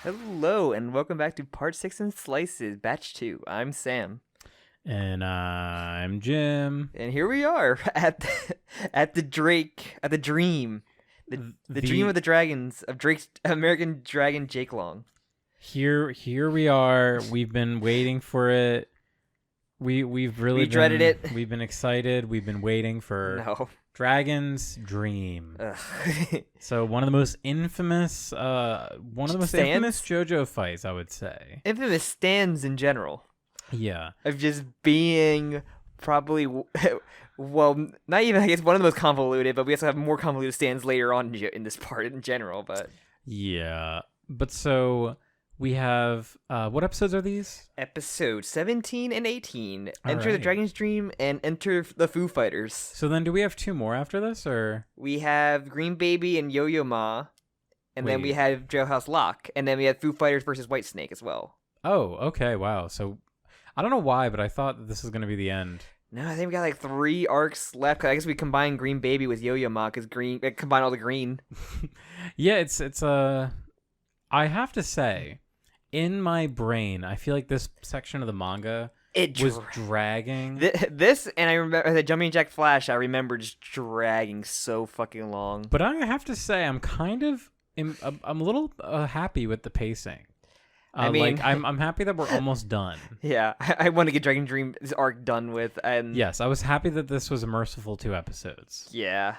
Hello and welcome back to Part 6 in Slices, Batch 2. I'm Sam. And I'm Jim. And here we are at the dream. The dream of the dragons, of Drake's American dragon Jake Long. Here we are. We've been waiting for it. We've really dreaded it. We've been excited. We've been waiting for Dragon's Dream. So one of the most infamous infamous JoJo fights, I would say. Infamous stands in general. Yeah. Of just being probably, well, not even, I guess, one of the most convoluted, but we also have more convoluted stands later on in this part in general, but. Yeah. But so we have, what episodes are these? Episode 17 and 18. All Enter the right. Dragon's Dream and Enter the Foo Fighters. So then do we have two more after this, or? We have Green Baby and Yo-Yo Ma, and then we Wait. have Jailhouse Lock, and then we had Foo Fighters versus Whitesnake as well. Oh, okay, wow. So I don't know why, but I thought that this was going to be the end. No, I think we got like 3 arcs left. I guess we combined Green Baby with Yo-Yo Ma because combine all the green. Yeah, it's I have to say, in my brain, I feel like this section of the manga was dragging. This, and I remember the Jumping Jack Flash. I remember just dragging so fucking long. But I have to say, I'm a little happy with the pacing. I mean, like I'm happy that we're almost done. Yeah, I want to get Dragon Dream's arc done with, and Yes, I was happy that this was a merciful 2 episodes. yeah,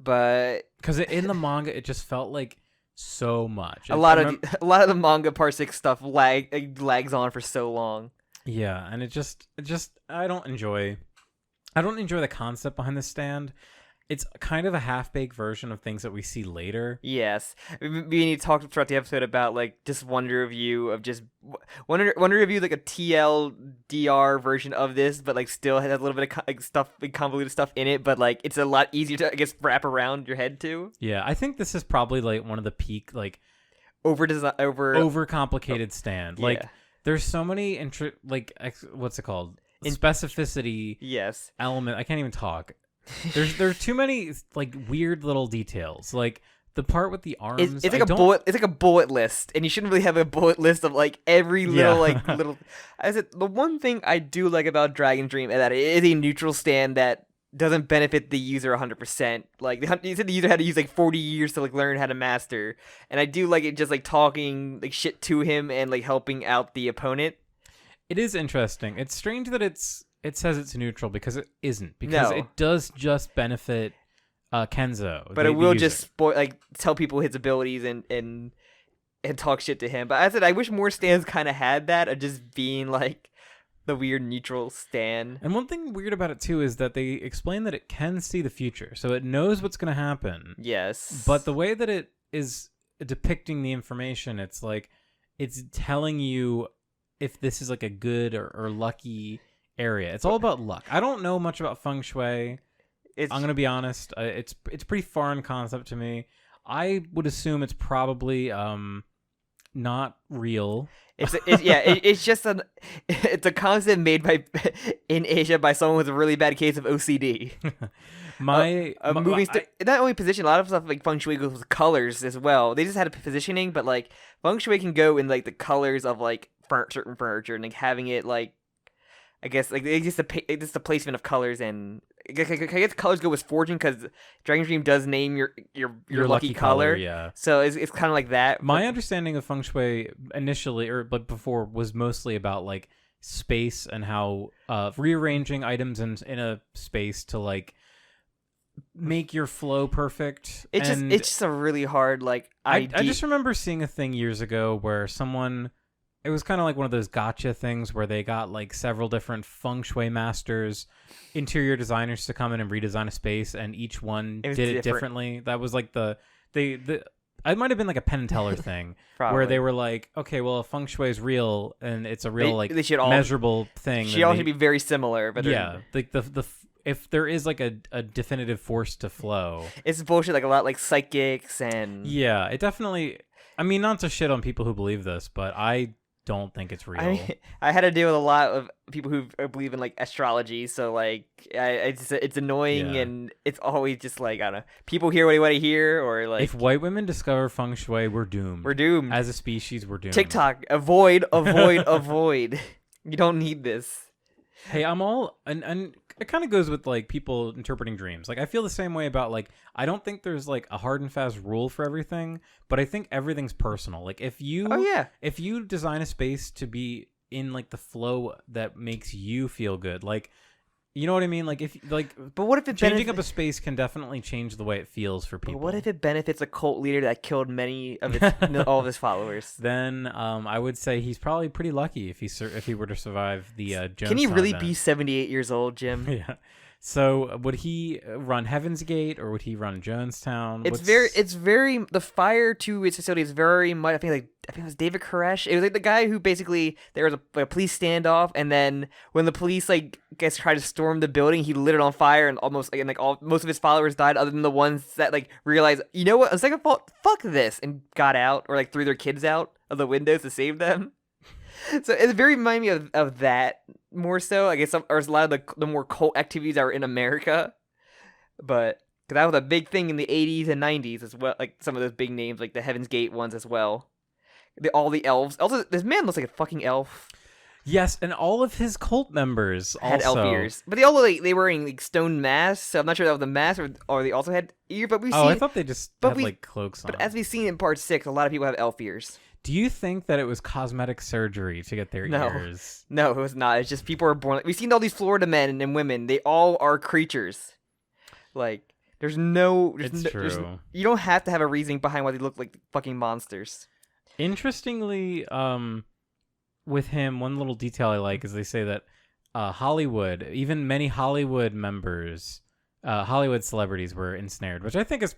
but Because in the manga, it just felt like so much. a lot of the manga Part 6 stuff lags on for so long. Yeah, and it just I don't enjoy the concept behind the stand. It's kind of a half-baked version of things that we see later. Yes, we talked throughout the episode about like just Wonder Review of just Wonder Review like a TLDR version of this, but like still has a little bit of stuff, like convoluted stuff in it, but like it's a lot easier to, I guess, wrap around your head to. Yeah, I think this is probably like one of the peak like overcomplicated stand. Yeah. Like there's so many what's it called? Specificity Yes. element. I can't even talk. There's too many like weird little details. Like the part with the arms. It's like a bullet list, and you shouldn't really have a bullet list of like every little little. I said the one thing I do like about Dragon Dream is that it is a neutral stand that doesn't benefit the user 100%. Like you said, the user had to use like 40 years to like learn how to master, and I do like it just like talking like shit to him and like helping out the opponent. It is interesting. It's strange that it says it's neutral because it isn't. Because it does just benefit Kenzo. But it will just tell people his abilities and talk shit to him. But as I said, I wish more stands kind of had that of just being like the weird neutral stand. And one thing weird about it too is that they explain that it can see the future, so it knows what's going to happen. Yes. But the way that it is depicting the information, it's like it's telling you if this is like a good or lucky area. It's all about luck. I don't know much about feng shui. I'm gonna be honest. It's pretty foreign concept to me. I would assume it's probably not real. It's just it's a concept made in Asia by someone with a really bad case of OCD. Not only position, a lot of stuff like feng shui goes with colors as well. They just had a positioning, but like feng shui can go in like the colors of like certain furniture and like having it like, I guess like it's just the placement of colors, and I guess colors go with fortune because Dragon's Dream does name your lucky color. Yeah. So it's kind of like that. My understanding of feng shui initially, but before, was mostly about like space and how rearranging items in a space to like make your flow perfect. It's just a really hard like idea. I just remember seeing a thing years ago where someone. It was kind of like one of those gotcha things where they got like several different feng shui masters, interior designers to come in and redesign a space, and each one did it differently. That was like it might have been like a Penn and Teller thing where they were like, okay, well, if feng shui is real and it's a real they should measurable thing. Should all be very similar, but yeah, like if there is like a definitive force to flow, it's bullshit. Like a lot like psychics and yeah, it definitely. I mean, not to shit on people who believe this, but I don't think it's real. I mean, I had to deal with a lot of people who believe in like astrology, so like it's annoying Yeah. and it's always just like I don't know. People hear what they want to hear, or like If white women discover feng shui, we're doomed. we're doomed. As a species, we're doomed. TikTok, avoid, avoid, avoid. You don't need this. Hey, I'm all and it kind of goes with like people interpreting dreams. Like I feel the same way about like I don't think there's like a hard and fast rule for everything, but I think everything's personal. Like if you if you design a space to be in like the flow that makes you feel good, like you know what I mean? Like if like But what if it changing up a space can definitely change the way it feels for people. But what if it benefits a cult leader that killed many of all of his followers? Then I would say he's probably pretty lucky if he were to survive the Jonestown Can he really event. be 78 years old, Jim? Yeah. So would he run Heaven's Gate or would he run Jonestown? It's very the fire to its facility is very much. I think it was David Koresh. It was like the guy who basically there was a police standoff, and then when the police tried to storm the building, he lit it on fire, and almost most of his followers died, other than the ones that like realized, you know what, on second thought, fuck this, and got out or like threw their kids out of the windows to save them. So it very reminded me of that more so. I guess or a lot of the more cult activities that are in America, but because that was a big thing in the 80s and 90s as well. Like some of those big names, like the Heaven's Gate ones as well. All the elves. Also, this man looks like a fucking elf. Yes, and all of his cult members Had also elf ears, but they all look like they were wearing like stone masks. So I'm not sure that was the mask or they also had ear. But we I thought they just had like cloaks on. But as we've seen in part 6, a lot of people have elf ears. Do you think that it was cosmetic surgery to get their ears? No, it was not. It's just people are born. We've seen all these Florida men and women. They all are creatures. Like, there's no. True. You don't have to have a reasoning behind why they look like fucking monsters. Interestingly, with him, one little detail I like is they say that Hollywood, even many Hollywood members, Hollywood celebrities were ensnared, which I think is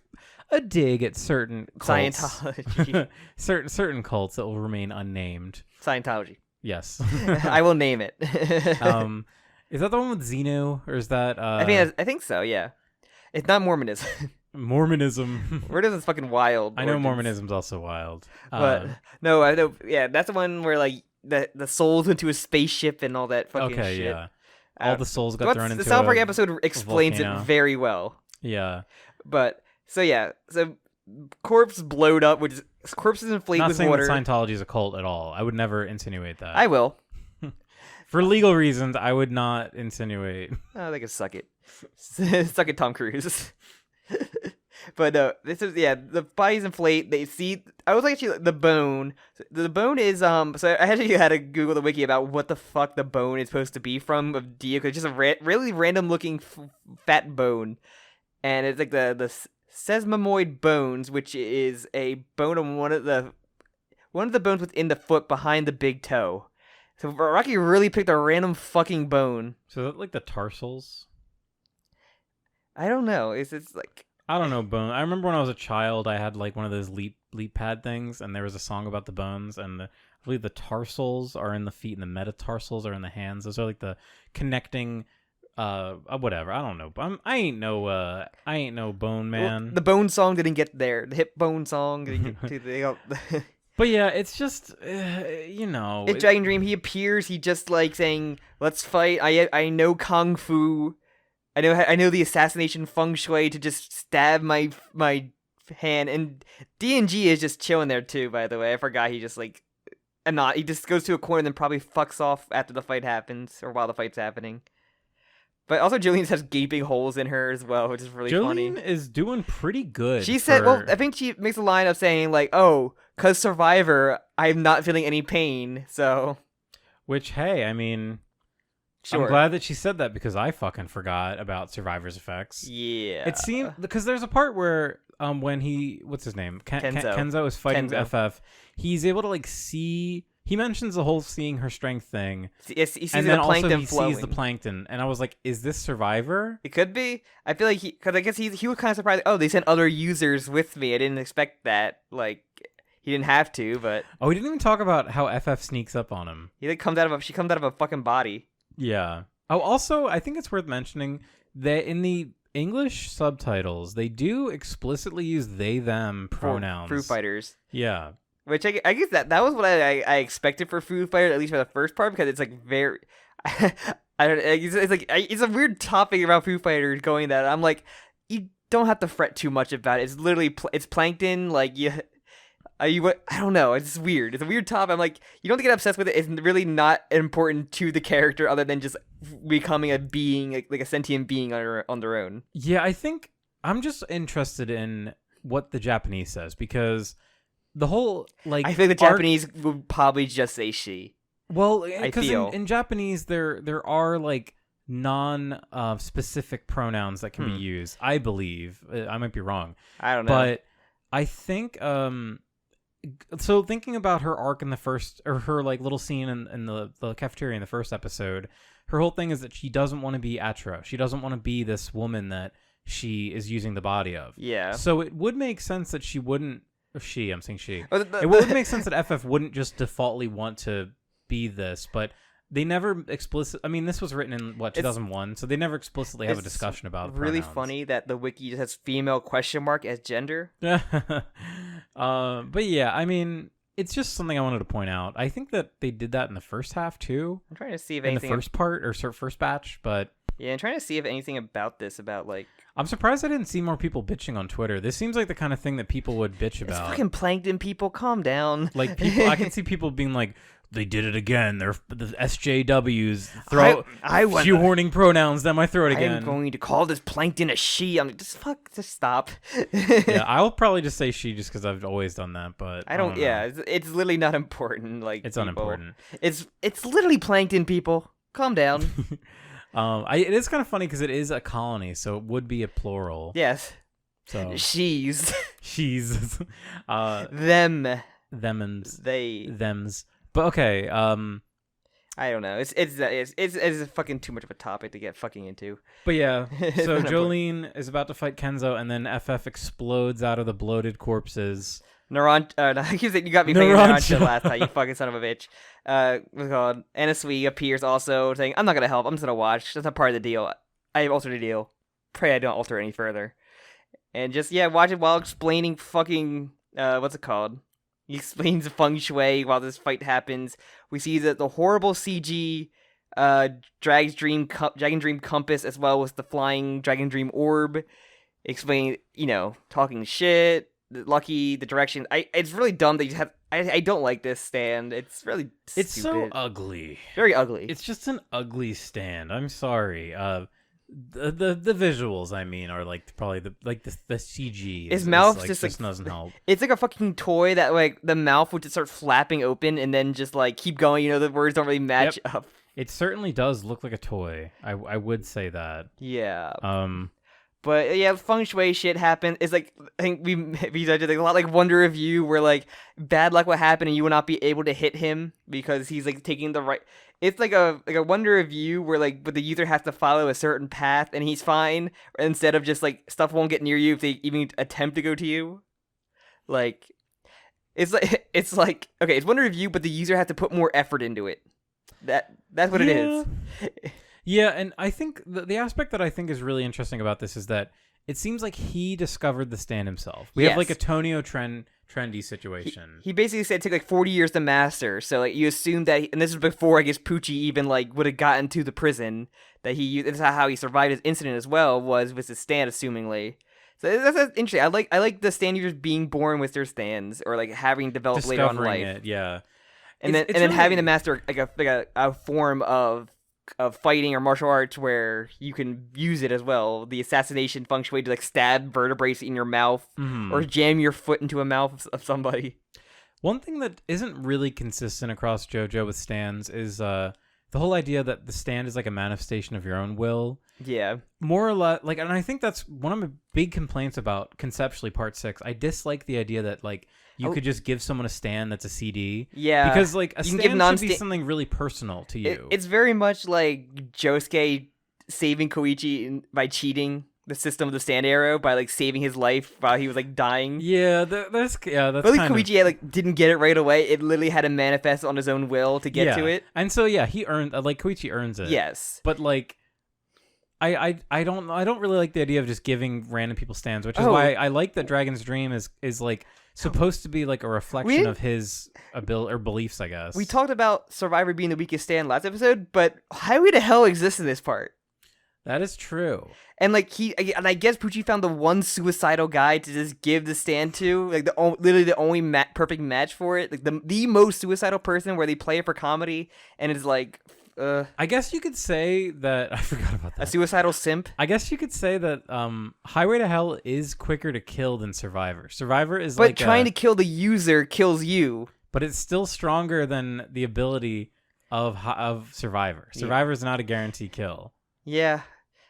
a dig at certain cults. Scientology. certain cults that will remain unnamed. Scientology. Yes. I will name it. Is that the one with Xenu, or is that? I think so. Yeah, it's not Mormonism. Mormonism. Mormonism is fucking wild. I know Mormonism's also wild. But no, I know. Yeah, that's the one where like the souls went to a spaceship and all that fucking shit. Okay, yeah. All the souls got thrown into the South Park episode explains it very well. Yeah. But so corpse blowed up, which is corpses inflate with water. Not saying that Scientology is a cult at all. I would never insinuate that. I will. For legal reasons, I would not insinuate. Oh, they can suck it. Suck it, Tom Cruise. But no, this is the bodies inflate. They see. I was actually the bone. The bone is So I actually had to Google the wiki about what the fuck the bone is supposed to be from of Dio, because it's just a really random looking fat bone, and it's like the sesamoid bones, which is a bone on one of the bones within the foot behind the big toe. So Rocky really picked a random fucking bone. So is that like the tarsals? I don't know. It's like. I don't know, bone. I remember when I was a child, I had like one of those leap pad things, and there was a song about the bones, and I believe the tarsals are in the feet, and the metatarsals are in the hands. Those are like the connecting, whatever. I don't know. I ain't no bone man. Well, the bone song didn't get there. The hip bone song didn't get to the. But yeah, it's just you know. It's Dragon Dream. He appears. He just like saying, "Let's fight." I know kung fu. I know the assassination feng shui to just stab my hand, and DNG is just chilling there too. By the way, I forgot he just like, he just goes to a corner and then probably fucks off after the fight happens or while the fight's happening. But also, Jolene has gaping holes in her as well, which is really funny. Jolene is doing pretty good. She said, well, I think she makes a line of saying like, "Oh, 'cause Survivor, I'm not feeling any pain." So, which hey, I mean. Sure. I'm glad that she said that because I fucking forgot about Survivor's effects. Yeah. It seemed because there's a part where when what's his name? Kenzo is fighting FF. He's able to like see. He mentions the whole seeing her strength thing. Yes, he sees and then the plankton also he flowing. sees the plankton, and I was like, "Is this Survivor?" It could be. I feel like because I guess he was kind of surprised. Oh, they sent other users with me. I didn't expect that. Like he didn't have to, but we didn't even talk about how FF sneaks up on him. She comes out of a fucking body. Yeah. Oh, also, I think it's worth mentioning that in the English subtitles, they do explicitly use they, them pronouns. For Foo Fighters. Yeah. Which I guess that was what I expected for Foo Fighters, at least for the first part, because it's like very, I don't. It's like it's a weird topic about Foo Fighters going that I'm like, you don't have to fret too much about it. It's literally it's plankton. Like I don't know. It's weird. It's a weird topic. I'm like, you don't have to get obsessed with it. It's really not important to the character other than just becoming a being, like a sentient being on their own. Yeah, I think I'm just interested in what the Japanese says, because the whole like I think the Japanese would probably just say she. Well, I because feel in Japanese there are like non-specific pronouns that can be used. I believe. I might be wrong. I don't know. But I think so thinking about her arc in the first, or her like little scene in the cafeteria in the first episode, her whole thing is that she doesn't want to be Atro. She doesn't want to be this woman that she is using the body of. Yeah. So it would make sense that she wouldn't. I'm saying she. It would make sense that FF wouldn't just defaultly want to be this, but they never I mean, this was written in 2001, so they never explicitly have a discussion about really pronouns. Funny that the wiki just has female question mark as gender. But yeah, I mean, it's just something I wanted to point out. I think that they did that in the first half too. I'm trying to see if in anything the first part or first batch, but yeah, I'm trying to see if anything about like. I'm surprised I didn't see more people bitching on Twitter. This seems like the kind of thing that people would bitch about. It's fucking plankton people. Calm down. Like people, I can see people being like, they did it again. They're the SJWs throw shoehorning pronouns down my throat again. I'm going to call this plankton a she. I'm like, just stop. Yeah, I'll probably just say she just because I've always done that. But I don't. Yeah, it's literally not important. Like it's people. Unimportant. It's literally plankton people. Calm down. It is kind of funny because it is a colony, so it would be a plural. Yes. So she's them, them's, they, thems. But okay, I don't know. It's fucking too much of a topic to get fucking into. But yeah, so Jolene is about to fight Kenzo, and then FF explodes out of the bloated corpses. No, you got me playing Narancha last time, you fucking son of a bitch. What's it called? Anasui appears also, saying, I'm not gonna help, I'm just gonna watch. That's not part of the deal. I have altered the deal. Pray I don't alter it any further. And just, yeah, watch it while explaining fucking, what's it called? He explains feng shui while this fight happens. We see the horrible CG Dragon Dream Compass, as well as the flying Dragon Dream Orb. Explaining, talking shit. Lucky, the direction. It's really dumb that you have. I don't like this stand. It's really stupid. It's so ugly. Very ugly. It's just an ugly stand. I'm sorry. The visuals, I mean, are like probably the CG. His mouth like, just doesn't help. It's like a fucking toy that like the mouth would just start flapping open and then just like keep going. The words don't really match up. It certainly does look like a toy. I would say that. Yeah. But yeah, feng shui shit happened. It's like, I think we did like a lot like Wonder of You, where like bad luck will happen and you will not be able to hit him because he's like taking the right. It's like a Wonder of You where like, but the user has to follow a certain path and he's fine. Instead of just like stuff won't get near you if they even attempt to go to you. Like, it's like okay, it's Wonder of You, but the user has to put more effort into it. That's what it is. Yeah, and I think the aspect that I think is really interesting about this is that it seems like he discovered the stand himself. We have like a Tonio trendy situation. He basically said it took like 40 years to master. So like you assume that, and this is before I guess Poochie even like would have gotten to the prison that he used. That's how he survived his incident as well, was with his stand, assumingly. So that's interesting. I like the stand users being born with their stands or like having developed later on in life. It, yeah. And then really having to master like a form of fighting or martial arts where you can use it as well. The assassination feng shui to like stab vertebrae in your mouth or jam your foot into a mouth of somebody. One thing that isn't really consistent across JoJo with stands is the whole idea that the stand is like a manifestation of your own will. Yeah. More or less, like, and I think that's one of my big complaints about conceptually Part 6. I dislike the idea that like you could just give someone a stand that's a CD. Yeah. Because like a stand should be something really personal to you. It's very much like Josuke saving Koichi by cheating the system of the stand arrow by like saving his life while he was like dying. Yeah, that's but like Koichi like didn't get it right away. It literally had to manifest on his own will to get to it. And so yeah, he earned like Koichi earns it. Yes. But like I don't really like the idea of just giving random people stands, which is why I like that Dragon's Dream is like supposed to be like a reflection of his ability or beliefs, I guess. We talked about Survivor being the weakest stand last episode, but Highway to Hell exists in this part. That is true. And like I guess Poochie found the one suicidal guy to just give the stand to, like literally the only perfect match for it, like the most suicidal person where they play it for comedy, and it's like. I guess you could say that I forgot about that. A suicidal simp. I guess you could say that Highway to Hell is quicker to kill than Survivor. Survivor is but trying to kill the user kills you. But it's still stronger than the ability of Survivor. Survivor is not a guaranteed kill. Yeah,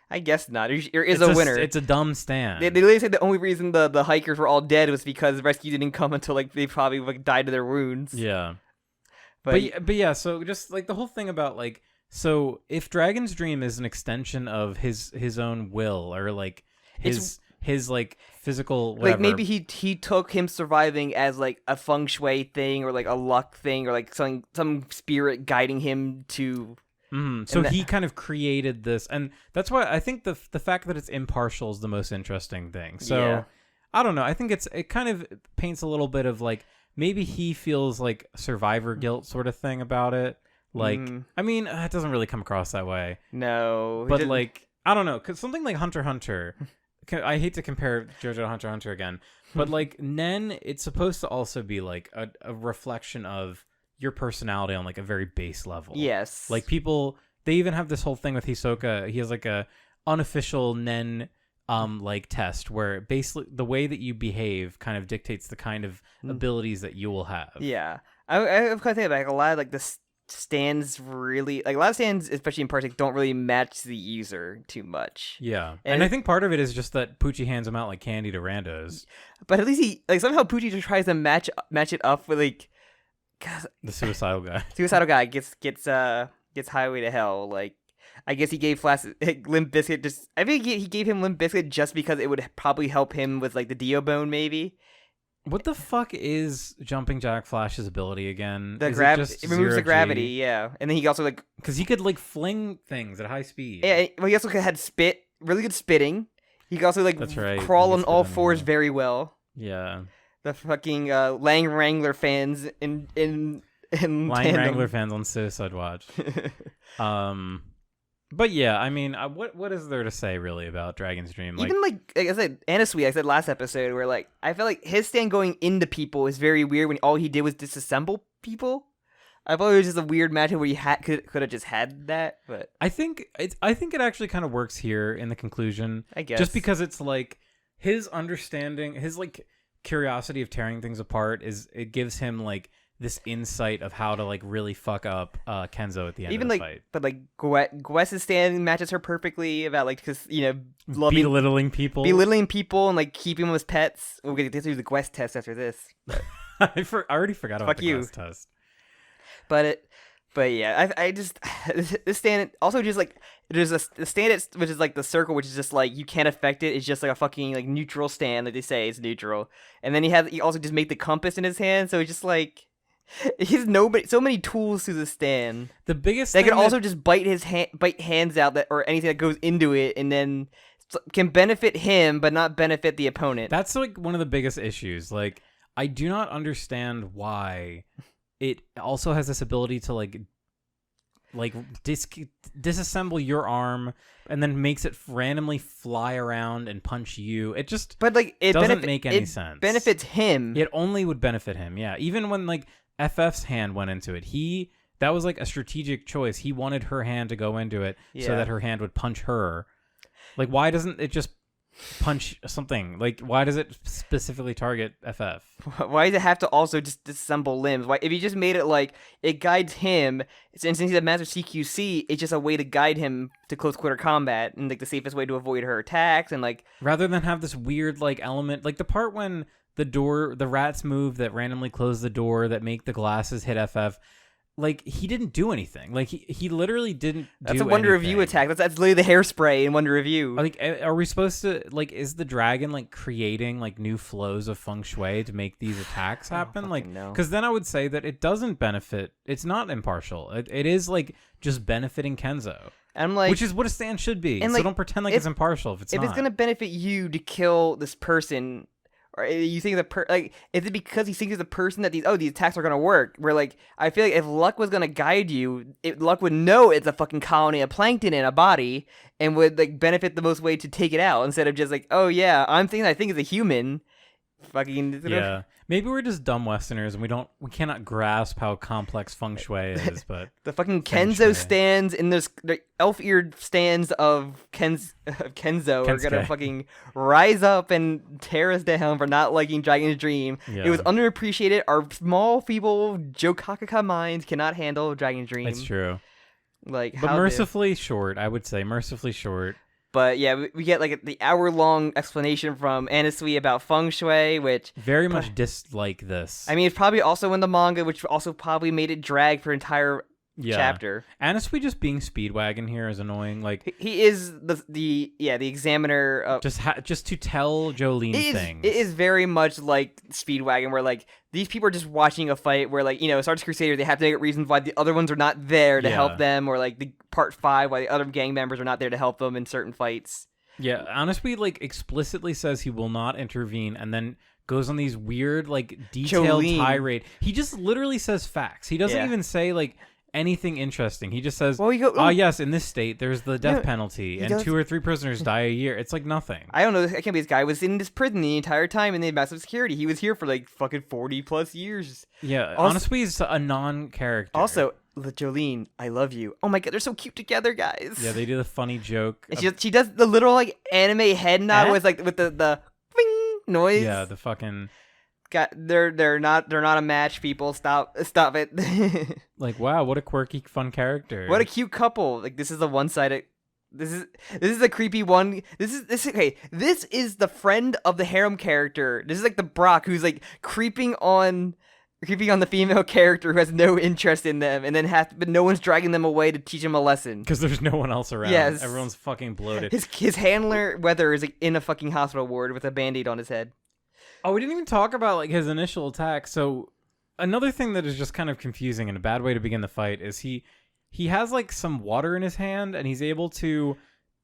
I guess not. There is a winner. It's a dumb stand. They literally said the only reason the hikers were all dead was because the rescue didn't come until like they probably like died of their wounds. Yeah. But yeah, so just like the whole thing about like, so if Dragon's Dream is an extension of his own will or like his like physical whatever. Like maybe he took him surviving as like a feng shui thing or like a luck thing or like some spirit guiding him to. So he kind of created this, and that's why I think the fact that it's impartial is the most interesting thing. So yeah. I don't know. I think it kind of paints a little bit of like. Maybe he feels like survivor guilt sort of thing about it. Like, I mean, it doesn't really come across that way. No. But like, I don't know. Because something like Hunter x Hunter, I hate to compare JoJo to Hunter x Hunter again, but like Nen, it's supposed to also be like a reflection of your personality on like a very base level. Yes. Like people, they even have this whole thing with Hisoka. He has like a unofficial Nen like test where basically the way that you behave kind of dictates the kind of abilities that you will have. Yeah, I've kind of think like a lot of like the stands really like a lot of stands, especially in Parsec, don't really match the user too much. Yeah, and I think part of it is just that Poochie hands them out like candy to randos. But at least he like somehow Poochie just tries to match it up with like the suicidal guy. Suicidal guy gets Highway to Hell like. I guess he gave Limp Bizkit just. I think he gave him Limp Bizkit just because it would probably help him with like the Dio bone, maybe. What the fuck is Jumping Jack Flash's ability again? It removes the gravity, yeah. And then he also like because he could like fling things at high speed. Yeah, well, he also had really good spitting. He could also like crawl on all fours very well. Yeah. The fucking Lang Wrangler fans in Lang Wrangler fans on Suicide Watch. But yeah, I mean, what is there to say really about Dragon's Dream? Like, even like I said, Anasui, I said last episode, where like I felt like his stand going into people is very weird when all he did was disassemble people. I thought it was just a weird match where you could have just had that, but I think it actually kind of works here in the conclusion. I guess just because it's like his understanding, his like curiosity of tearing things apart it gives him like. This insight of how to like really fuck up Kenzo at the end of the fight. But like Gwes's stand matches her perfectly about like because belittling people and like keeping them as pets. We'll get to do the Gwes test after this. I already forgot about the Gwes test. But yeah, I just this stand also just like there's a stand which is like the circle, which is just like you can't affect it. It's just like a fucking like neutral stand, like they say it's neutral. And then he also just made the compass in his hand, so it's just like. He's so many tools to the stand. The biggest they can also just bite hands out or anything that goes into it, and then can benefit him but not benefit the opponent. That's like one of the biggest issues. Like I do not understand why it also has this ability to like disassemble your arm and then makes it randomly fly around and punch you. It just doesn't make any sense. Benefits him. It only would benefit him. Yeah, even when like. FF's hand went into it. That was like a strategic choice. He wanted her hand to go into it so that her hand would punch her. Like, why doesn't it just punch something? Like, why does it specifically target FF? Why does it have to also just disassemble limbs? Why, if you just made it like it guides him, since he's a master CQC, it's just a way to guide him to close quarter combat and like the safest way to avoid her attacks and like rather than have this weird like element, like the part when. The rats move that randomly close the door that make the glasses hit FF. Like he didn't do anything. Like he literally didn't. That's a Wonder Review attack. That's literally the hairspray in Wonder Review. Like, are we supposed to like? Is the dragon like creating like new flows of feng shui to make these attacks happen? Like, no. Because then I would say that it doesn't benefit. It's not impartial. It is like just benefiting Kenzo. And I'm like, which is what a stand should be. and So like, don't pretend like it's impartial if it's if not. it's gonna benefit you to kill this person, or you think like, is it because he thinks the person that these attacks are gonna work? Where like, I feel like if luck was gonna guide you, luck would know it's a fucking colony of plankton in a body and would like benefit the most way to take it out instead of just like, oh yeah, I think it's a human. Fucking yeah. Maybe we're just dumb Westerners and we cannot grasp how complex feng shui is. But the fucking Feng Kenzo shui. stands in the elf-eared stands of Kenzo are gonna fucking rise up and tear us down for not liking Dragon's Dream. Yeah. It was underappreciated. Our small, feeble Jokakaka minds cannot handle Dragon's Dream. It's true. Like, But mercifully short, I would say. Mercifully short. But yeah, we get like the hour-long explanation from Anasui about feng shui, which very much dislike this. I mean, it's probably also in the manga, which also probably made it drag for entire chapter. Anasui just being Speedwagon here is annoying. Like he is the examiner of just to tell Jolene things. It is very much like Speedwagon, where like these people are just watching a fight where like, Stardust Crusader, they have to make reasons why the other ones are not there to help them, or like the part 5 why the other gang members are not there to help them in certain fights. Yeah, Anasui like explicitly says he will not intervene, and then goes on these weird like detailed tirade. He just literally says facts. He doesn't even say like anything interesting. He just says, yes, in this state there's the death penalty and 2 or 3 prisoners die a year. It's like nothing. I don't know, I can't be this guy was in this prison the entire time and they had massive security. He was here for like fucking 40 plus years. Yeah, Anasui is a non-character. Also, Jolene, I love you. Oh my god, they're so cute together, guys. Yeah, they do the funny joke. And she does the little like anime head nod with like with the bing noise. Yeah, the fucking they're not a match, people. Stop it. Like, wow, what a quirky, fun character. What a cute couple. Like, this is a one-sided. This is a creepy one. This is the friend of the harem character. This is like the Brock who's like creeping on the female character who has no interest in them, and then but no one's dragging them away to teach them a lesson because there's no one else around. Yes, everyone's fucking bloated. His handler Weather is like in a fucking hospital ward with a band-aid on his head. Oh, we didn't even talk about like his initial attack. So another thing that is just kind of confusing and a bad way to begin the fight is he has like some water in his hand and he's able to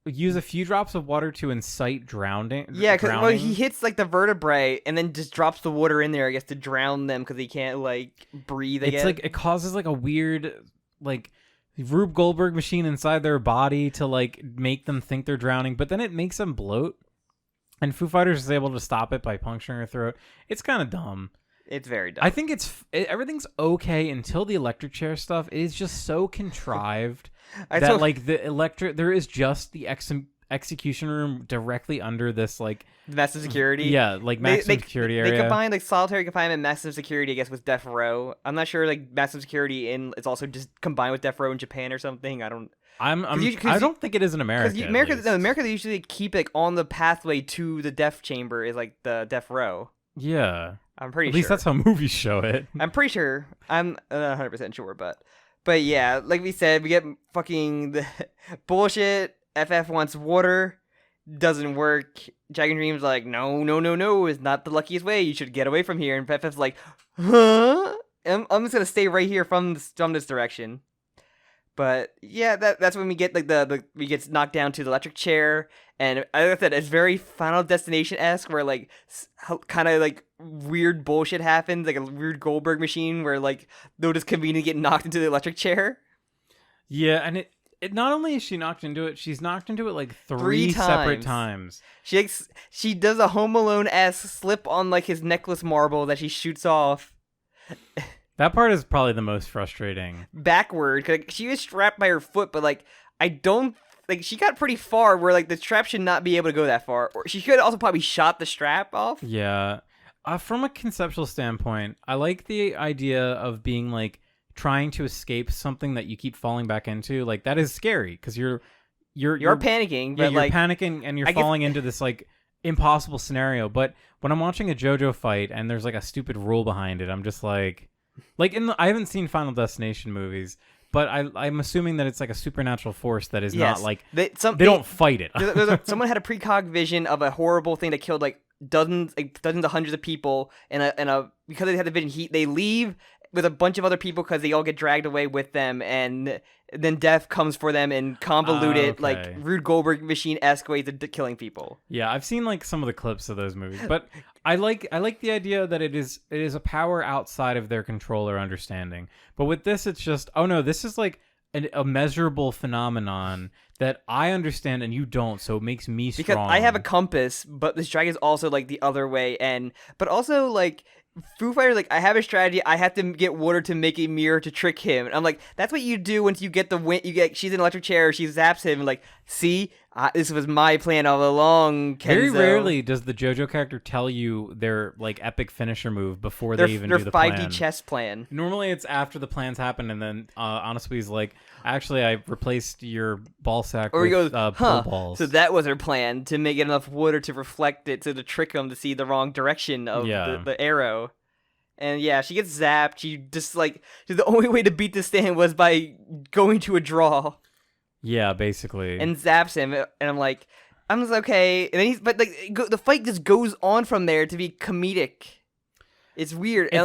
use a few drops of water to incite drowning. Yeah, because he hits like the vertebrae and then just drops the water in there, I guess, to drown them because he can't like breathe again. It's like it causes like a weird like Rube Goldberg machine inside their body to like make them think they're drowning, but then it makes them bloat. And Foo Fighters is able to stop it by puncturing her throat. It's kind of dumb. It's very dumb. I think everything's okay until the electric chair stuff. It is just so contrived that like there is just the execution room directly under this like maximum security. Yeah, like maximum security area. They combine like solitary confinement and maximum security, I guess, with death row. I'm not sure like maximum security it's also just combined with death row in Japan or something. I don't think it is in America. Because America they usually keep like on the pathway to the death chamber is like the death row. Yeah, I'm pretty sure. At least that's how movies show it. I'm pretty sure. I'm 100% sure, but yeah, like we said, we get fucking the bullshit. FF wants water, doesn't work. Dragon Dream's like, no, it's not the luckiest way. You should get away from here. And FF's like, huh? I'm just gonna stay right here from this direction. But yeah, that's when we get like we get knocked down to the electric chair, and like I said, it's very Final Destination-esque, where like kind of like weird bullshit happens, like a weird Goldberg machine, where like they'll just conveniently get knocked into the electric chair. Yeah, and it not only is she knocked into it, she's knocked into it like three separate times. She does a Home Alone-esque slip on like his necklace marble that she shoots off. That part is probably the most frustrating. Backward, cause she was strapped by her foot, but like I don't like she got pretty far where like the strap should not be able to go that far, or she could also probably shot the strap off. Yeah, from a conceptual standpoint, I like the idea of being like trying to escape something that you keep falling back into. Like that is scary because you're panicking, but you're like panicking and you're falling into this like impossible scenario. But when I'm watching a JoJo fight and there's like a stupid rule behind it, I'm just like I haven't seen Final Destination movies, but I'm assuming that it's like a supernatural force that is not like they don't fight it. Someone had a precog vision of a horrible thing that killed like dozens of hundreds of people, and because they had the vision, they leave with a bunch of other people because they all get dragged away with them, and then death comes for them in convoluted, like Rube Goldberg machine-esque ways of killing people. Yeah, I've seen like some of the clips of those movies, but I like the idea that it is a power outside of their control or understanding. But with this, it's just, oh no, this is like a measurable phenomenon that I understand and you don't, so it makes me strong. Because I have a compass, but this dragon is also like the other way, but also like Foo Fighters, like, I have a strategy. I have to get water to make a mirror to trick him. And I'm like, that's what you do once you get the win. She's in an electric chair. She zaps him. And like, see, this was my plan all along, Kenzo. Very rarely does the JoJo character tell you their like epic finisher move before they even do the plan. Their 5D chess plan. Normally, it's after the plans happen, and then honestly, he's like, actually, I replaced your ball sack with pool balls. So that was her plan, to make enough water to reflect it, to trick him to see the wrong direction of the arrow. And yeah, she gets zapped. She just like, the only way to beat this stand was by going to a draw. Yeah, basically. And zaps him, and I'm just okay. And then the fight just goes on from there to be comedic. It's weird. I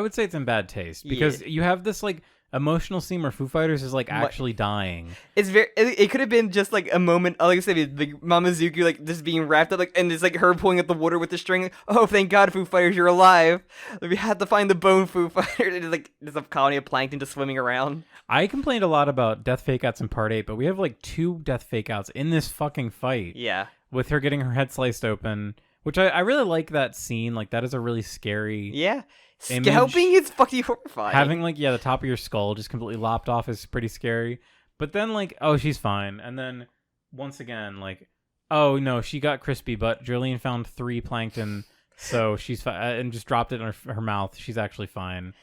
would say it's in bad taste because you have this like emotional scene where Foo Fighters is like actually dying. It could have been just like a moment, like I said, like Mamazuki like just being wrapped up, like, and it's like her pulling up the water with the string. Like, oh, thank God, Foo Fighters, you're alive. Like, we had to find the bone, Foo Fighters. It's like there's a colony of plankton just swimming around. I complained a lot about death fake outs in part 8, but we have like 2 death fake outs in this fucking fight. Yeah, with her getting her head sliced open, which I really like that scene. Like, that is a really scary scalping is fucking horrifying. Having like the top of your skull just completely lopped off is pretty scary. But then like, oh, she's fine. And then once again, like, oh no, she got crispy, but Jolene found 3 plankton, so she's fine, and just dropped it in her mouth. She's actually fine.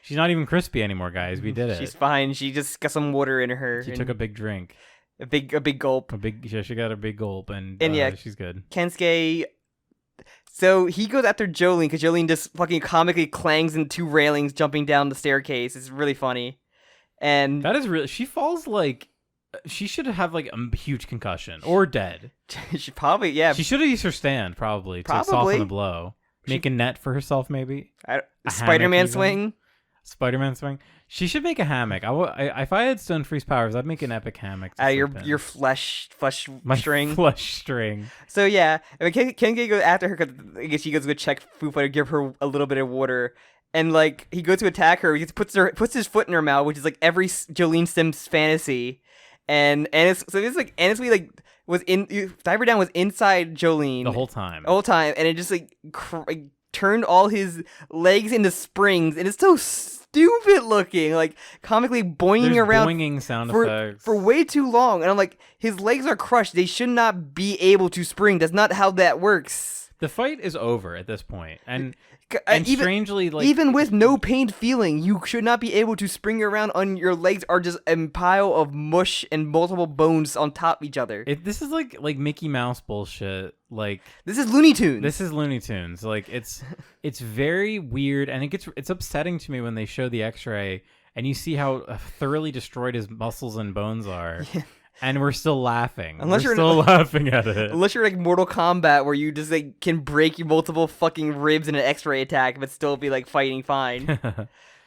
She's not even crispy anymore, guys. We did it. She's fine. She just got some water in her. She took a big drink. A big gulp. She got a big gulp, and she's good. Kensuke. So he goes after Jolene because Jolene just fucking comically clangs in 2 railings jumping down the staircase. It's really funny. And that is really, she falls like, she should have like a huge concussion or dead. She probably, yeah. She should have used her stand probably to soften the blow. Make a net for herself maybe. Spider-Man swing. Spider-Man swing. She should make a hammock. If I had Stone Freeze powers, I'd make an epic hammock. Your flesh string. Flesh string. So yeah, I mean, Kensuke goes after her because I guess she goes to go check Foo Fighter, give her a little bit of water, and like he goes to attack her. He puts his foot in her mouth, which is like every Jolene Sims fantasy, and it's like honestly like Diver Down was inside Jolene the whole time, and it just like turned all his legs into springs, and it's so stupid looking, like comically boinging around, boinging sound effects for way too long. And I'm like, his legs are crushed. They should not be able to spring. That's not how that works. The fight is over at this point, and even, strangely, like, even with no pain feeling, you should not be able to spring around on your legs are just a pile of mush and multiple bones on top of each other. This is like Mickey Mouse bullshit. Like, this is Looney Tunes. Like, it's very weird, and it's upsetting to me when they show the X-ray and you see how thoroughly destroyed his muscles and bones are. Yeah. And we're still laughing. We're still laughing at it. Unless you're like Mortal Kombat, where you just like can break your multiple fucking ribs in an X-ray attack, but still be like fighting fine.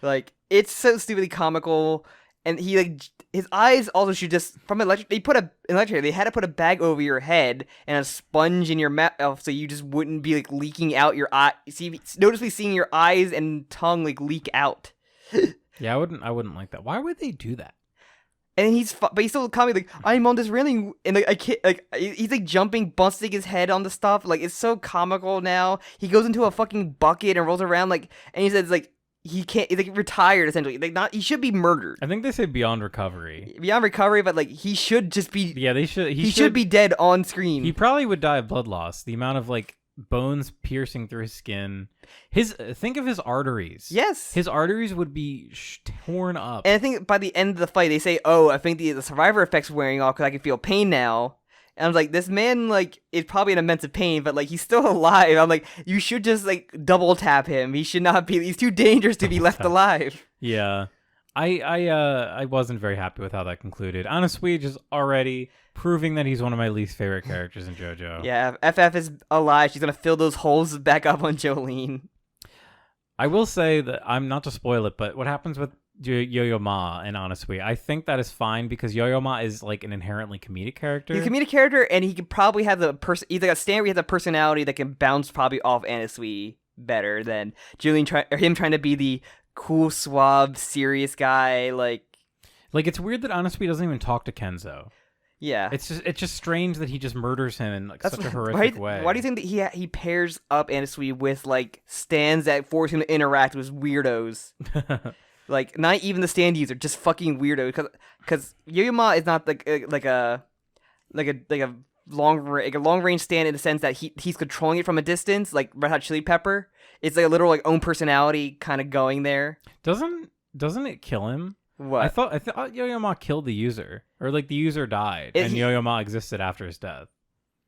Like, it's so stupidly comical. And he like his eyes also should just from electric. They put They had to put a bag over your head and a sponge in your mouth, so you just wouldn't be like leaking out your eye. Noticeably seeing your eyes and tongue like leak out. Yeah, I wouldn't like that. Why would they do that? And he's still calling me like, I'm on this railing, and like I can't, like he's like jumping, busting his head on the stuff. Like, it's so comical now. He goes into a fucking bucket and rolls around like, and he says like he can't. He's like retired essentially. Like, he should be murdered. I think they say beyond recovery. Beyond recovery, but like he should just be. Yeah, they should. He should be dead on screen. He probably would die of blood loss. The amount of like bones piercing through his skin. Think of his arteries. Yes, his arteries would be torn up. And I think by the end of the fight, they say, "Oh, I think the survivor effect's wearing off because I can feel pain now." And I was like, "This man like is probably in immense pain, but like he's still alive." I'm like, "You should just like double tap him. He should not be. He's too dangerous to be left alive." Yeah, I wasn't very happy with how that concluded. Honestly, just already proving that he's one of my least favorite characters in JoJo. Yeah, FF is alive. She's gonna fill those holes back up on Jolene. I will say that I'm not to spoil it, but what happens with Yo-Yo Ma and Honestly, I think that is fine because Yo-Yo Ma is like an inherently comedic character. He's a comedic character, and he could probably have the he's like a stand where he has a personality that can bounce probably off Anasui better than him trying to be the cool, suave, serious guy. Like it's weird that Honestly doesn't even talk to Kenzo. Yeah, it's just strange that he just murders him in like such a horrific way. Why do you think that he pairs up Anasui with like stands that force him to interact with weirdos? Like not even the stand user, just fucking weirdo. Because Yo-Yo Ma is not like a long range stand in the sense that he's controlling it from a distance, like Red Hot Chili Pepper. It's like a literal like own personality kind of going there. Doesn't it kill him? What? I thought Yo-Yo Ma killed the user, or like the user died, and Yo-Yo Ma existed after his death.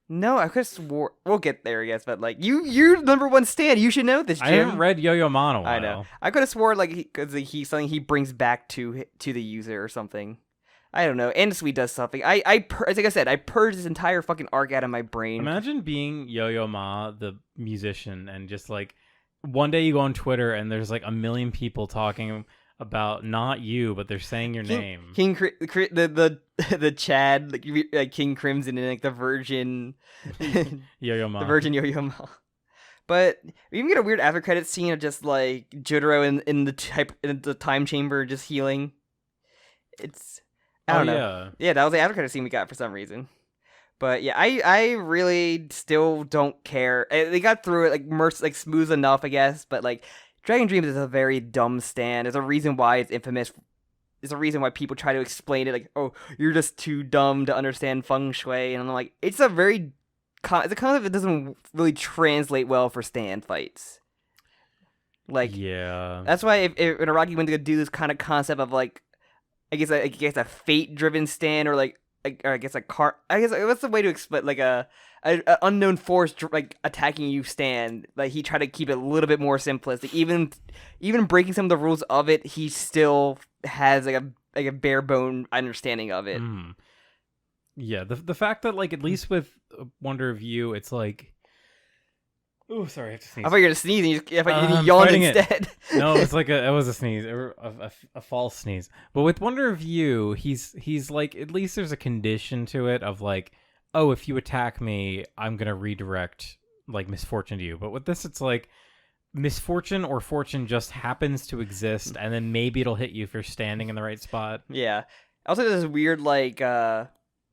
No, I could have swore. We'll get there, I guess. But like you're number one stand. You should know this, Jim. I haven't read Yo-Yo Ma in a while. I know. I could have swore like because he's something he brings back to the user or something. I don't know. And Sweet does something. Like I said, I purged this entire fucking arc out of my brain. Imagine being Yo-Yo Ma, the musician, and just like one day you go on Twitter and there's like a million people talking about not you, but they're saying your name. The Chad, like King Crimson and like the Virgin Yo-Yo Ma. The Virgin Yo-Yo Ma. But we even get a weird after credit scene of just like Jotaro in the time chamber just healing. It's I don't know. Yeah, that was the after credit scene we got for some reason. But yeah, I really still don't care. They got through it like smooth enough, I guess, but like Dragon Dreams is a very dumb stand. There's a reason why it's infamous. There's a reason why people try to explain it like, oh, you're just too dumb to understand feng shui. And I'm like, it's a concept that doesn't really translate well for stand fights. Like, yeah. That's why if Araki went to do this kind of concept of like, I guess a fate-driven stand or what's the way to explain like a unknown force like attacking you stand, like he tried to keep it a little bit more simplistic. Even breaking some of the rules of it, he still has like a bare bone understanding of it. Yeah, the fact that like at least with Wonder of You, it's like, oh, sorry, I have to sneeze. I thought you were gonna sneeze and you yawned instead. No, it's like it was a sneeze, a false sneeze. But with Wonder of You, he's like, at least there's a condition to it of like, oh, if you attack me, I'm gonna redirect like misfortune to you. But with this, it's like misfortune or fortune just happens to exist, and then maybe it'll hit you if you're standing in the right spot. Yeah. Also, there's this weird like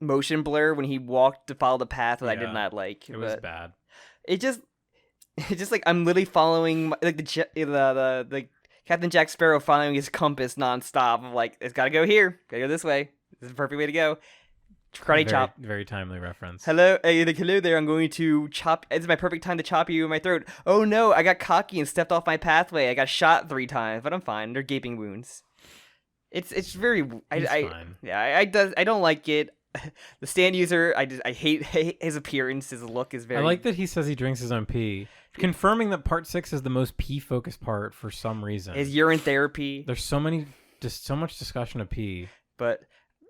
motion blur when he walked to follow the path that I did not like. It was bad. It's just like I'm literally following like the Captain Jack Sparrow following his compass nonstop. Of like, it's gotta go here, gotta go this way. This is the perfect way to go. Karate chop. Very timely reference. Hello there. I'm going to chop. It's my perfect time to chop you in my throat. Oh no, I got cocky and stepped off my pathway. I got shot 3 times, but I'm fine. They're gaping wounds. It's very. Fine. I don't like it. The stand user, I hate his appearance. His look is very. I like that he says he drinks his own pee, confirming that part 6 is the most pee focused part for some reason. His urine therapy. There's so much discussion of pee. But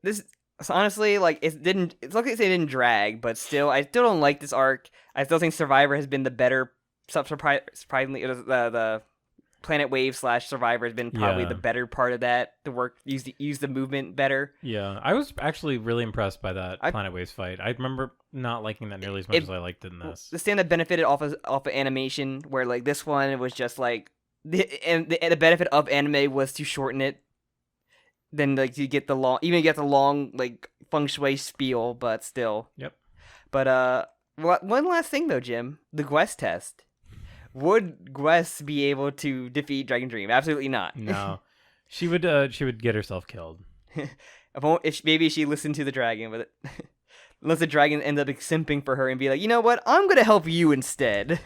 this, honestly, like it's lucky they didn't drag, but I still don't like this arc. I still think Survivor has been the better. Surprisingly, the Planet Wave / Survivor has been probably the better part of that. The work use the movement better. Yeah, I was actually really impressed by that Planet Waves fight. I remember not liking that nearly as much as I liked it in this. The stand that benefited off of animation, where like this one it was just like the benefit of anime was to shorten it. Then like you get the long like feng shui spiel, but still. Yep. But one last thing though, Jim, the Gwest test. Would Gwest be able to defeat Dragon Dream? Absolutely not. No, she would get herself killed. Maybe she listened to the dragon, but unless the dragon ends up simping for her and be like, you know what, I'm gonna help you instead.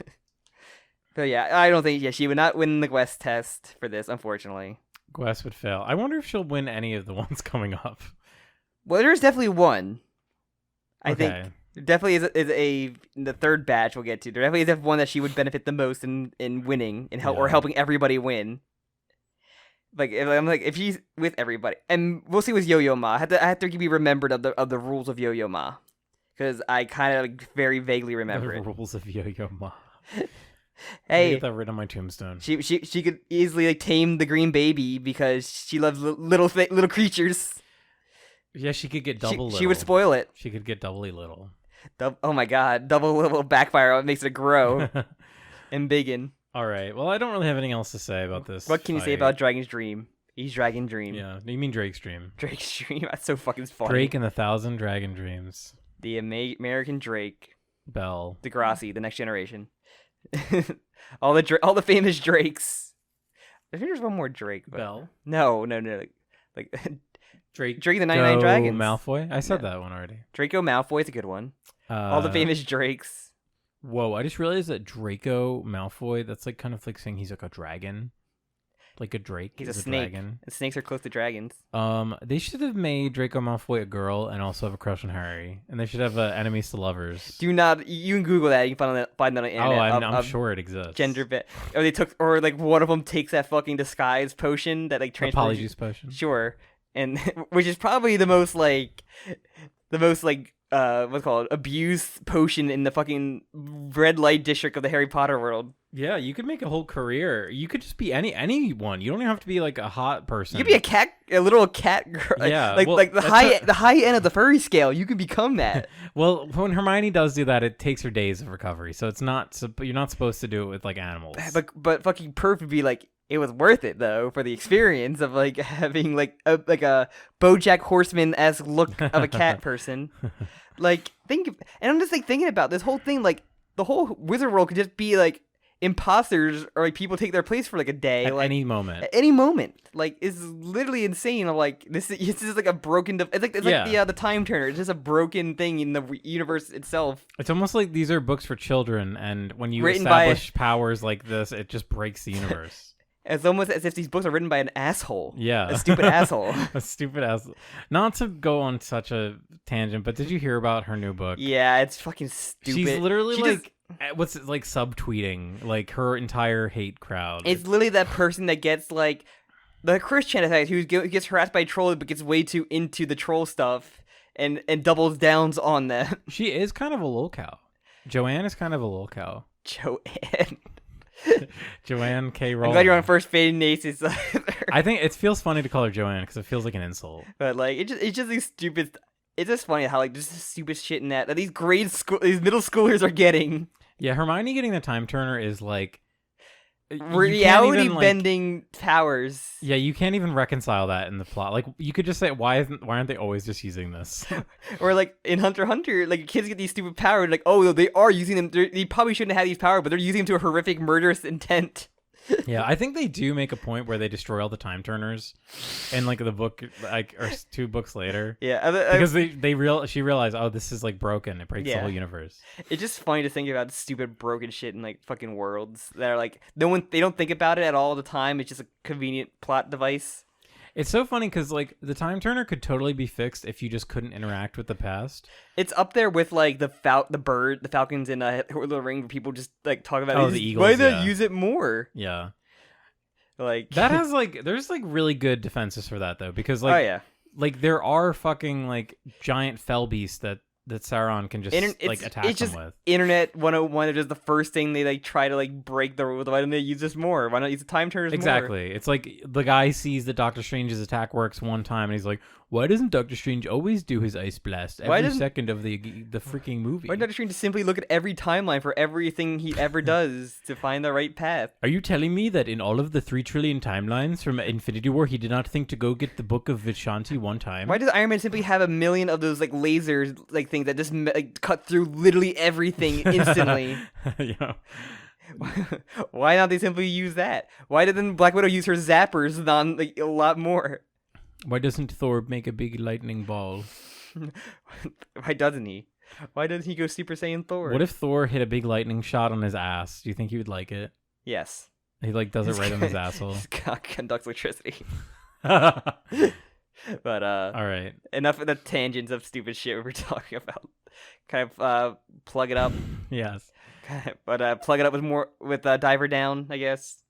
But yeah, I don't think she would not win the Gwest test for this, unfortunately. Gwest would fail. I wonder if she'll win any of the ones coming up. Well, there's definitely one. I think. There definitely is the third batch we'll get to. There definitely is one that she would benefit the most in winning and or helping everybody win. Like if she's with everybody, and we'll see with Yo-Yo Ma. I have to be remembered of the rules of Yo-Yo Ma, because I kind of very vaguely remember the rules of Yo-Yo Ma. I get Hey, that written on my tombstone. she could easily like tame the green baby because she loves little creatures. Yeah, she could get double little. She would spoil it. She could get doubly little. Oh my god, double little backfire makes it grow and biggin. All right. Well, I don't really have anything else to say about this. What can you say fight. about Dragon's Dream? He's Dragon Dream. Yeah, you mean Drake's Dream? Drake's Dream. That's so fucking funny. Drake and the Thousand Dragon Dreams. The American Drake. Bell. Degrassi, the next generation. all the famous Drakes. I think there's one more Drake. But... Bell. No. Like Drake. Drake the 99 Dragons. Malfoy. I said that one already. Draco Malfoy's a good one. All the famous Drakes. Whoa! I just realized that Draco Malfoy. That's like kind of like saying he's like a dragon, like a drake. He's is a snake. dragon. And snakes are close to dragons. They should have made Draco Malfoy a girl and also have a crush on Harry, and they should have enemies to lovers. Do not. You can Google that. You can find that on the internet. I'm sure it exists. Gender bit. Or like one of them takes that fucking disguise potion that like transfers. Polyjuice potion. Sure, and which is probably the most what's it called abused potion in the fucking red light district of the Harry Potter world. Yeah, you could make a whole career. You could just be anyone. You don't even have to be like a hot person. You could be a little cat girl. Yeah, like the high end of the furry scale. You could become that. Well, when Hermione does do that, it takes her days of recovery. So it's not. You're not supposed to do it with like animals. But fucking Perf would be like, it was worth it though for the experience of like having like a BoJack Horseman-esque look of a cat person. Like and I'm just like thinking about this whole thing. Like the whole wizard world could just be like imposters or like people take their place for like a day at like, any moment. At any moment, like it's literally insane. I'm like this is like a broken. It's like the time turner. It's just a broken thing in the universe itself. It's almost like these are books for children, and when you Written establish powers like this, it just breaks the universe. It's almost as if these books are written by an asshole. Yeah. A stupid asshole. A stupid asshole. Not to go on such a tangent, but did you hear about her new book? Yeah, it's fucking stupid. She's literally what's it, like subtweeting like her entire hate crowd. It's literally that person that gets like the Christian attack who gets harassed by trolls but gets way too into the troll stuff and doubles downs on that. She is kind of a lolcow. Joanne is kind of a lolcow. Joanne. Joanne K. Rowling. I'm glad you're on first basis. I think it feels funny to call her Joanne because it feels like an insult. But like it's just these stupid. It's just funny how like just stupid shit in that these these middle schoolers are getting. Yeah, Hermione getting the time turner is like reality bending powers. Yeah, you can't even reconcile that in the plot. Like you could just say why aren't they always just using this? Or like in Hunter x Hunter, like kids get these stupid powers. Like oh they are using them. They probably shouldn't have these powers, but they're using them to a horrific murderous intent. Yeah, I think they do make a point where they destroy all the time turners, in like the book, like or 2 books later. Yeah, because she realized, oh, this is like broken. It breaks the whole universe. It's just funny to think about stupid broken shit in like fucking worlds that are like they don't think about it at all the time. It's just a convenient plot device. It's so funny because like the time turner could totally be fixed if you just couldn't interact with the past. It's up there with like the Falcons in Lord of the Ring. Where people just like talk about the Eagles. Why not use it more? Yeah, like that has like there's like really good defenses for that though like like there are fucking like giant fell beasts that Sauron can just attack them with. Internet 101 is just the first thing they like try to like break the rules. Why don't they use this more? Why not use the time turners more? Exactly. It's like the guy sees that Doctor Strange's attack works one time and he's like, why doesn't Doctor Strange always do his ice blast every second of the freaking movie? Why doesn't Doctor Strange just simply look at every timeline for everything he ever does to find the right path? Are you telling me that in all of the 3 trillion timelines from Infinity War, he did not think to go get the Book of Vishanti one time? Why does Iron Man simply have a million of those like lasers like things that just like, cut through literally everything instantly? Yeah. Why not they simply use that? Why didn't Black Widow use her zappers a lot more? Why doesn't Thor make a big lightning ball? Why doesn't he? Why doesn't he go Super Saiyan Thor? What if Thor hit a big lightning shot on his ass? Do you think he would like it? Yes. He like does it right on his asshole. His cock conducts electricity. But all right. Enough of the tangents of stupid shit we were talking about. Kind of plug it up. Yes. But plug it up with Diver Down, I guess.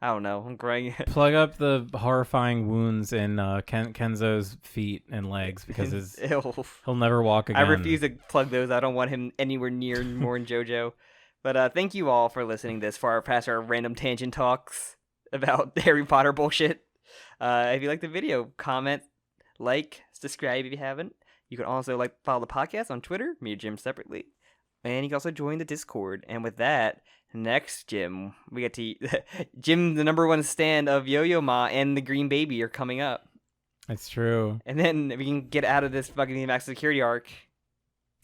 I don't know. I'm growing. Plug up the horrifying wounds in Kenzo's feet and legs because he'll never walk again. I refuse to plug those. I don't want him anywhere near more in JoJo. But thank you all for listening this far past our random tangent talks about Harry Potter bullshit. If you like the video, comment, like, subscribe if you haven't. You can also follow the podcast on Twitter, me and Jim separately. And you can also join the Discord. And with that, next Jim, we get to Jim, the #1 stand of Yo-Yo Ma and the Green Baby are coming up. It's true. And then we can get out of this fucking max security arc.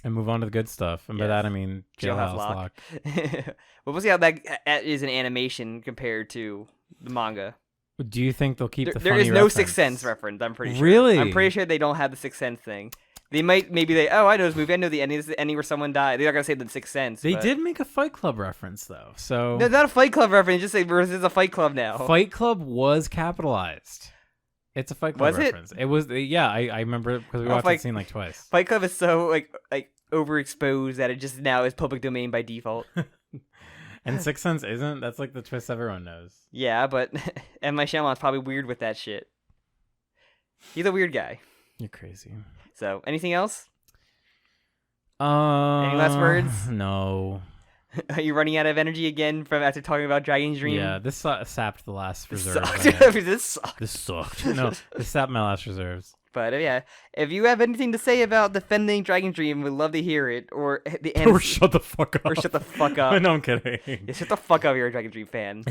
And move on to the good stuff. And by that I mean Jailhouse Lock. Well, we'll see how that is an animation compared to the manga. Do you think they'll keep the There funny is no reference? Sixth Sense reference, I'm pretty sure. Really? I'm pretty sure they don't have the Sixth Sense thing. They might, I know this movie, I know the ending, this is the ending where someone died. They're not going to say the Sixth Sense. They did make a Fight Club reference, though. So No, not a Fight Club reference, just say this is a Fight Club now. Fight Club was capitalized. It's a Fight Club reference. It was, yeah, I remember because we watched that scene twice. Fight Club is so, overexposed that it just now is public domain by default. And Sixth Sense isn't? That's the twist everyone knows. Yeah, but M. Night Shyamalan's probably weird with that shit. He's a weird guy. You're crazy. So, anything else? Any last words? No. Are you running out of energy again from after talking about Dragon's Dream? Yeah, this sapped the last reserve. This sucked. This sucked. No, this sapped my last reserves. But yeah, if you have anything to say about defending Dragon's Dream, we'd love to hear it. Or Or shut the fuck up. Or shut the fuck up. No, I'm kidding. Yeah, shut the fuck up, you're a Dragon's Dream fan.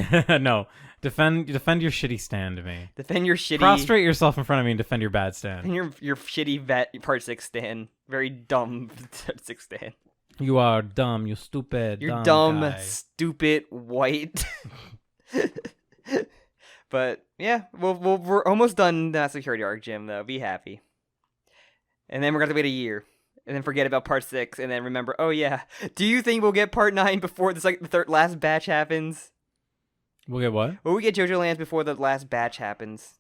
No, defend your shitty stand to me. Defend your shitty. Prostrate yourself in front of me and defend your bad stand. And your shitty Part 6 stand. Very dumb Part 6 stand. You are dumb. You stupid. You're dumb, stupid, white. But yeah, we're almost done that security arc, Jim. Though, be happy. And then we're gonna have to wait a year, and then forget about Part 6, and then remember. Oh yeah, do you think we'll get Part 9 before this the last batch happens? We'll get what? Will we get JoJo Lands before the last batch happens?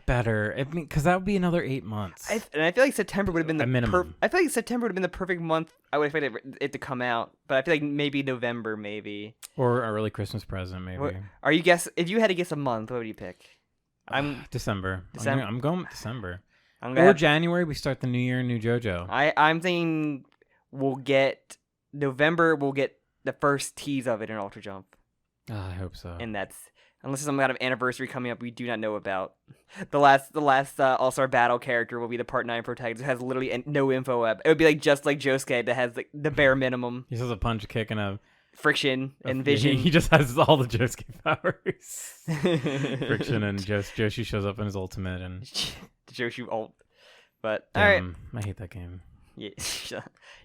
Better. Because that would be another 8 months. And I feel like September would have been the minimum. I feel like September would have been the perfect month. I would expect it to come out, but I feel like maybe November, maybe. Or an early Christmas present, maybe. Are you if you had to guess a month, what would you pick? I'm December. I'm going with December. Or January, we start the new year, new JoJo. I'm thinking we'll get November. We'll get the first tease of it in Ultra Jump. I hope so. And that's unless there's some kind of anniversary coming up we do not know about. The last All-Star Battle character will be the Part 9 protagonist who has literally no info up. It would be just like Josuke that has the bare minimum. He has a punch, kick, and a friction and vision. He just has all the Josuke powers. Friction and Joshi shows up in his ultimate and the Joshi ult. But damn, all right, I hate that game. Yeah,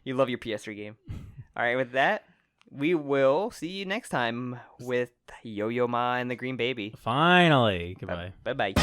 you love your PS3 game. All right, with that, we will see you next time with Yo-Yo Ma and the Green Baby. Finally. Goodbye. Bye-bye.